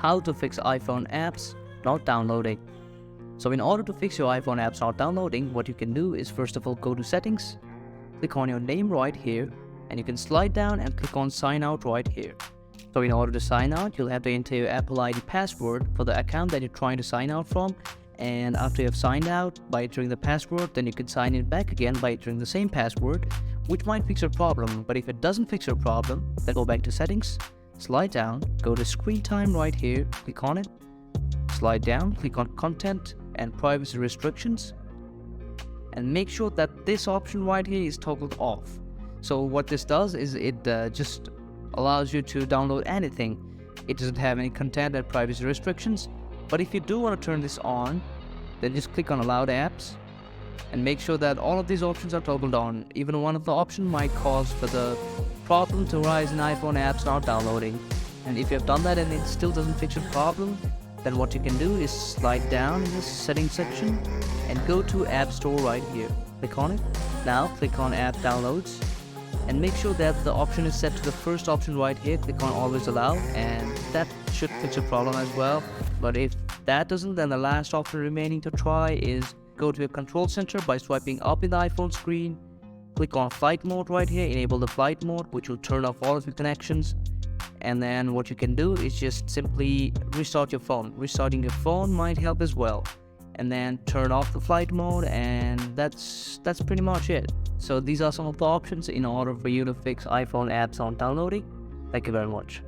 how to fix iPhone apps not downloading. So in order to fix your iPhone apps not downloading, what you can do is first of all go to settings, click on your name right here, and you can slide down and click on sign out right here. So in order to sign out, you'll have to enter your Apple ID password for the account that you're trying to sign out from. And after you have signed out by entering the password, then you can sign in back again by entering the same password, which might fix your problem. But if it doesn't fix your problem, then go back to settings, slide down, go to screen time right here, click on it, slide down, click on content and privacy restrictions, and make sure that this option right here is toggled off. So what this does is it just allows you to download anything. It doesn't have any content and privacy restrictions. But if you do want to turn this on, then just click on Allowed Apps and make sure that all of these options are toggled on. Even one of the options might cause for the problem to arise in iPhone apps not downloading. And if you have done that and it still doesn't fix your problem, then what you can do is slide down in this settings section and go to App Store right here. Click on it. Now click on App Downloads and make sure that the option is set to the first option right here. Click on Always Allow, and that should fix your problem as well. But if that doesn't, then the last option remaining to try is go to your control center by swiping up in the iPhone screen. Click on Flight Mode right here, enable the flight mode, which will turn off all of your connections. And then what you can do is just simply restart your phone. Restarting your phone might help as well. And then turn off the flight mode, and that's pretty much it. So these are some of the options in order for you to fix iPhone apps on downloading. Thank you very much.